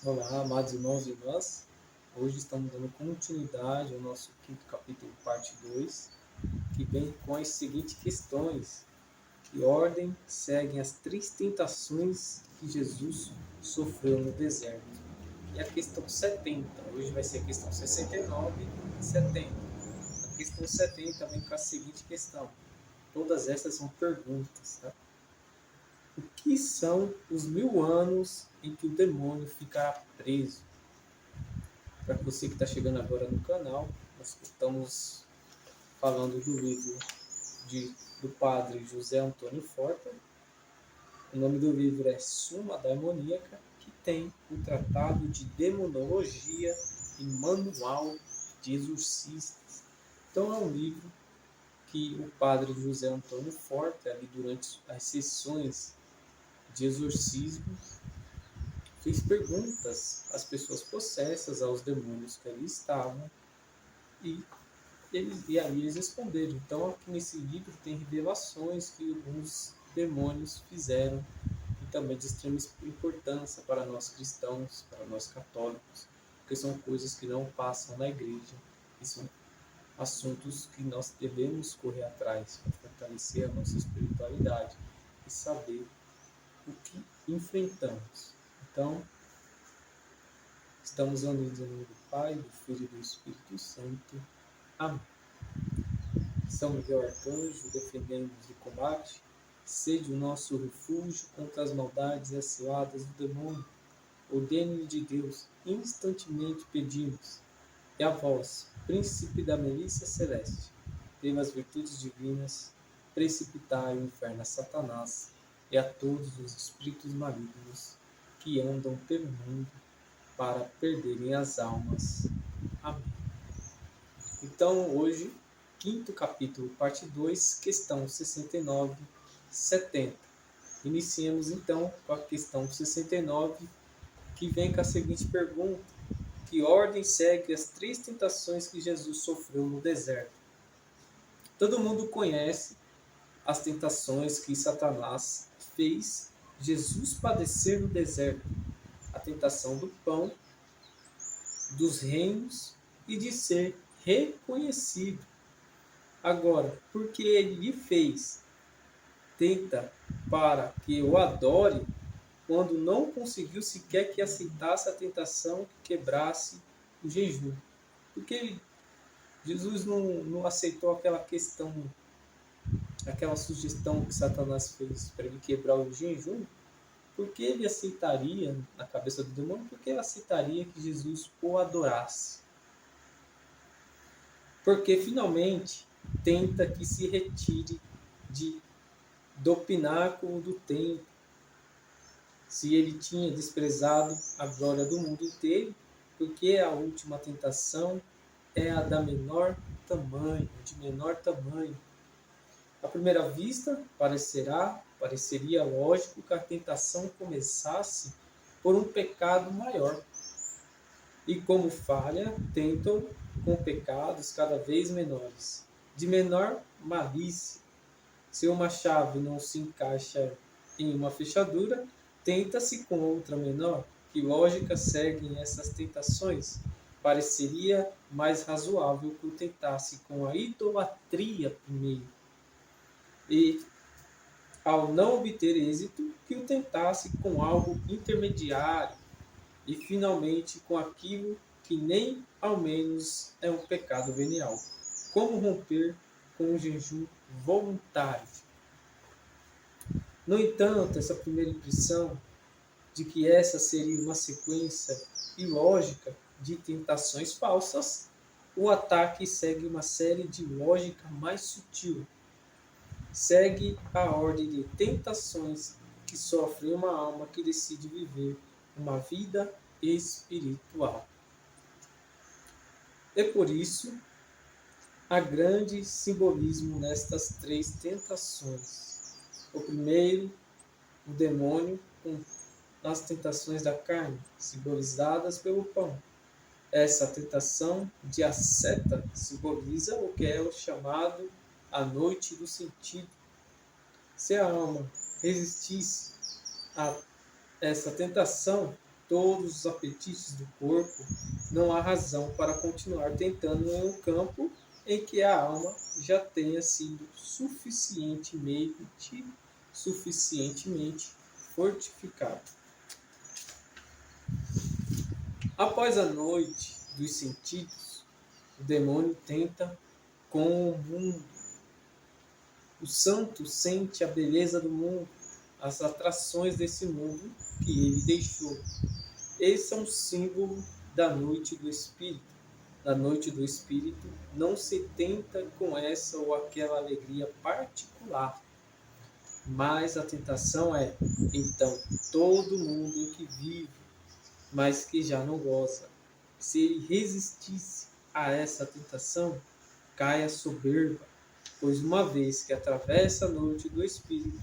Olá, amados irmãos e irmãs. Hoje estamos dando continuidade ao nosso quinto capítulo, parte 2, que vem com as seguintes questões: que ordem seguem as três tentações que Jesus sofreu no deserto? E a questão 70, hoje vai ser a questão 69 e 70. A questão 70 vem com a seguinte questão: todas essas são perguntas, tá? O que são os 1000 anos em que o demônio ficará preso? Para você que está chegando agora no canal, nós estamos falando do livro do padre José Antônio Forta. O nome do livro é Suma Daimoníaca, que tem o Tratado de Demonologia e Manual de Exorcistas. Então é um livro que o padre José Antônio Forta, ali durante as sessões de exorcismo, fez perguntas às pessoas possessas, aos demônios que ali estavam, e ali eles responderam. Então, aqui nesse livro tem revelações que alguns demônios fizeram, e também de extrema importância para nós cristãos, para nós católicos, porque são coisas que não passam na igreja, e são assuntos que nós devemos correr atrás para fortalecer a nossa espiritualidade e saber o que enfrentamos. Então, estamos unidos em nome do Pai, do Filho e do Espírito Santo. Amém. São Miguel Arcanjo, defendendo-nos do combate, sede o nosso refúgio contra as maldades e as ciladas do demônio. Ordene-lhe de Deus, instantemente pedimos. E a vós, príncipe da milícia celeste, pelas virtudes divinas, precipitai o inferno a Satanás e a todos os espíritos malignos que andam pelo mundo para perderem as almas. Amém. Então, hoje, quinto capítulo, parte 2, questão 69, 70. Iniciemos então com a questão 69, que vem com a seguinte pergunta: que ordem segue as três tentações que Jesus sofreu no deserto? Todo mundo conhece as tentações que Satanás fez Jesus padecer no deserto: a tentação do pão, dos reinos e de ser reconhecido. Agora, porque ele lhe fez, tenta para que eu adore, quando não conseguiu sequer que aceitasse a tentação que quebrasse o jejum. Porque Jesus não aceitou aquela questão, aquela sugestão que Satanás fez para ele quebrar o jejum. Porque ele aceitaria, na cabeça do demônio, porque ele aceitaria que Jesus o adorasse. Porque finalmente tenta que se retire do pináculo do templo, se ele tinha desprezado a glória do mundo inteiro, porque a última tentação é a da menor tamanho, de menor tamanho. À primeira vista, pareceria lógico que a tentação começasse por um pecado maior. E como falha, tentam com pecados cada vez menores, de menor malícia. Se uma chave não se encaixa em uma fechadura, tenta-se com outra menor. Que lógica seguem essas tentações? Pareceria mais razoável que o tentasse com a idolatria primeiro, e, ao não obter êxito, que o tentasse com algo intermediário, e finalmente com aquilo que nem ao menos é um pecado venial. Como romper com o jejum voluntário? No entanto, essa primeira impressão de que essa seria uma sequência ilógica de tentações falsas, o ataque segue uma série de lógica mais sutil. Segue a ordem de tentações que sofre uma alma que decide viver uma vida espiritual. É por isso há grande simbolismo nestas três tentações. O primeiro, o demônio com as tentações da carne, simbolizadas pelo pão. Essa tentação de asceta simboliza o que é o chamado a noite do sentido. Se a alma resistisse a essa tentação, todos os apetites do corpo, não há razão para continuar tentando em um campo em que a alma já tenha sido suficientemente fortificada. Após a noite dos sentidos, o demônio tenta com o mundo. O santo sente a beleza do mundo, as atrações desse mundo que ele deixou. Esse é um símbolo da noite do Espírito. Na noite do Espírito não se tenta com essa ou aquela alegria particular, mas a tentação é, então, todo mundo que vive, mas que já não goza. Se ele resistisse a essa tentação, cai a soberba, pois uma vez que atravessa a noite do Espírito,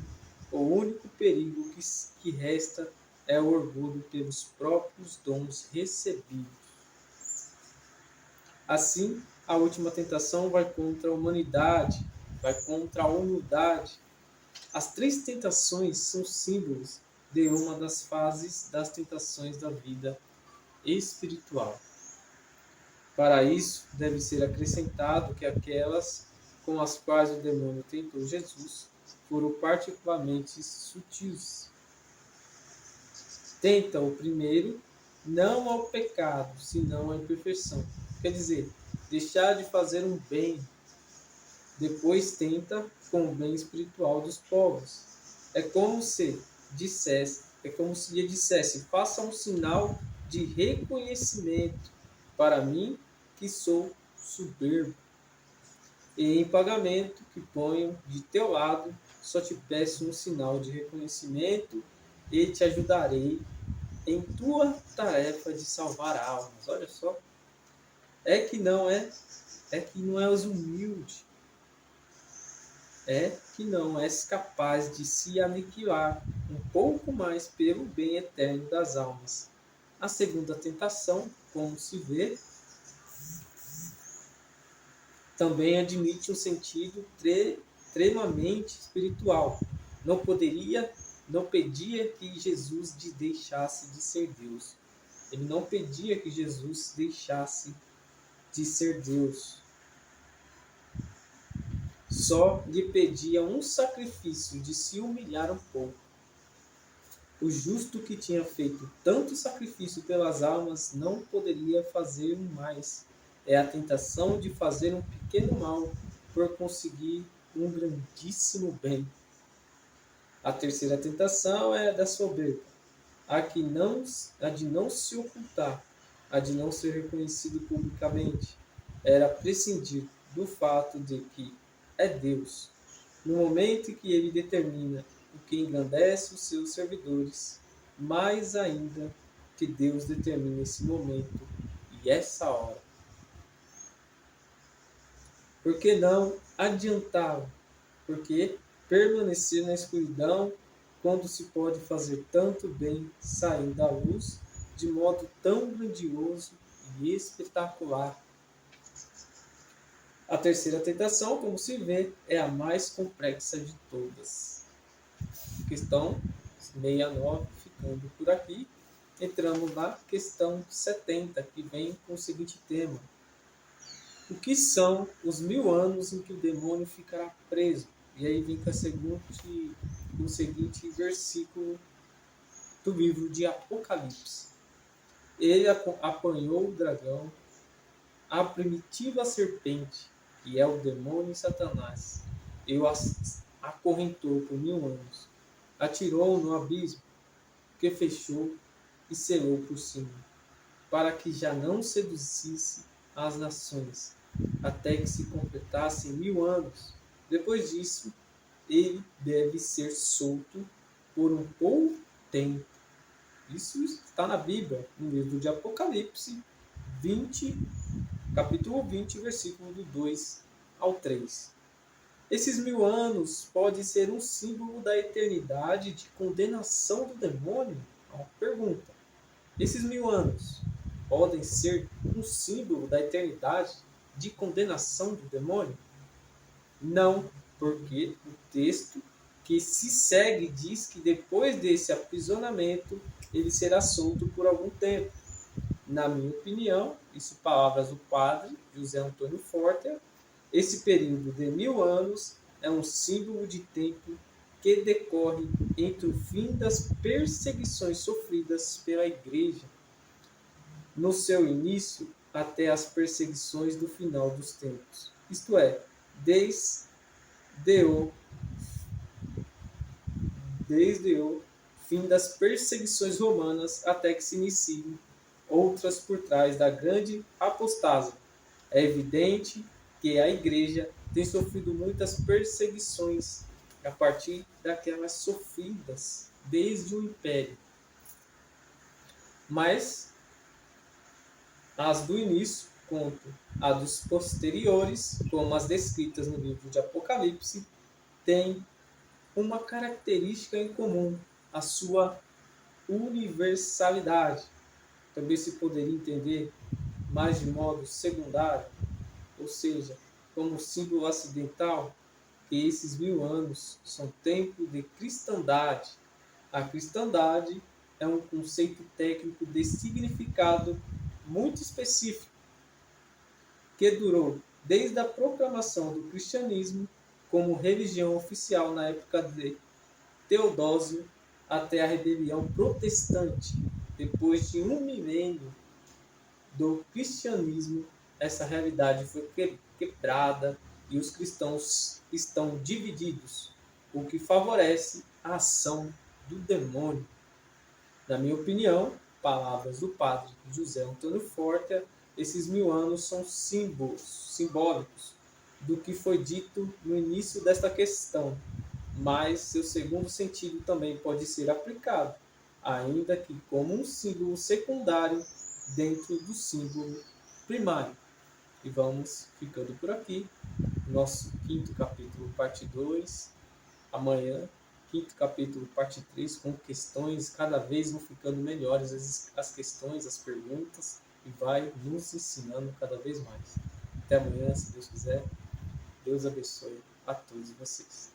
o único perigo que resta é o orgulho pelos próprios dons recebidos. Assim, a última tentação vai contra a humanidade, vai contra a humildade. As três tentações são símbolos de uma das fases das tentações da vida espiritual. Para isso, deve ser acrescentado que aquelas com as quais o demônio tentou Jesus foram particularmente sutis. Tenta o primeiro, não ao pecado, senão à imperfeição. Quer dizer, deixar de fazer um bem. Depois tenta com o bem espiritual dos povos. É como se lhe dissesse, faça um sinal de reconhecimento para mim que sou soberbo. E em pagamento que ponho de teu lado, só te peço um sinal de reconhecimento e te ajudarei em tua tarefa de salvar almas. Olha só, é que não és humilde, é que não és capaz de se aniquilar um pouco mais pelo bem eterno das almas. A segunda tentação, como se vê, também admite um sentido extremamente espiritual. Não pedia que Jesus deixasse de ser Deus. Ele não pedia que Jesus deixasse de ser Deus. Só lhe pedia um sacrifício de se humilhar um pouco. O justo que tinha feito tanto sacrifício pelas almas não poderia fazer mais. É a tentação de fazer um pequeno mal por conseguir um grandíssimo bem. A terceira tentação é a da soberba, a de não se ocultar, a de não ser reconhecido publicamente. Era prescindir do fato de que é Deus. No momento em que ele determina o que engrandece os seus servidores, mais ainda que Deus determina esse momento e essa hora. Por que não adiantá-lo? Porque permanecer na escuridão quando se pode fazer tanto bem saindo à luz de modo tão grandioso e espetacular. A terceira tentação, como se vê, é a mais complexa de todas. Questão 69, ficando por aqui. Entramos na questão 70, que vem com o seguinte tema. O que são os 1000 anos em que o demônio ficará preso? E aí vem com o seguinte versículo do livro de Apocalipse. Ele apanhou o dragão, a primitiva serpente, que é o demônio e Satanás, e o acorrentou por 1000 anos. Atirou-o no abismo, que fechou e selou por cima, para que já não seduzisse as nações, até que se completassem 1000 anos. Depois disso, ele deve ser solto por um pouco tempo. Isso está na Bíblia, no livro de Apocalipse 20, capítulo 20, versículo do 2 ao 3. Esses 1000 anos pode ser um símbolo da eternidade de condenação do demônio? Uma pergunta. Esses 1000 anos podem ser um símbolo da eternidade de condenação do demônio? Não, porque o texto que se segue diz que depois desse aprisionamento ele será solto por algum tempo. Na minha opinião, isso palavras do padre José Antônio Forte, esse período de 1000 anos é um símbolo de tempo que decorre entre o fim das perseguições sofridas pela Igreja no seu início até as perseguições do final dos tempos. Isto é, desde o, desde o fim das perseguições romanas até que se iniciem outras por trás da grande apostasia. É evidente que a Igreja tem sofrido muitas perseguições a partir daquelas sofridas desde o Império. Mas as do início, quanto a dos posteriores, como as descritas no livro de Apocalipse, têm uma característica em comum, a sua universalidade. Também se poderia entender mais de modo secundário, ou seja, como símbolo acidental, que esses 1000 anos são tempo de cristandade. A cristandade é um conceito técnico de significado muito específico, que durou desde a proclamação do cristianismo como religião oficial na época de Teodósio até a rebelião protestante. Depois de 1 milênio do cristianismo, essa realidade foi quebrada e os cristãos estão divididos, o que favorece a ação do demônio. Na minha opinião, palavras do padre José Antônio Forte, esses 1000 anos são simbólicos do que foi dito no início desta questão, mas seu segundo sentido também pode ser aplicado, ainda que como um símbolo secundário dentro do símbolo primário. E vamos ficando por aqui. Nosso quinto capítulo, parte 2. Amanhã, quinto capítulo, parte 3, com questões, cada vez vão ficando melhores as questões, as perguntas, e vai nos ensinando cada vez mais. Até amanhã, se Deus quiser. Deus abençoe a todos vocês.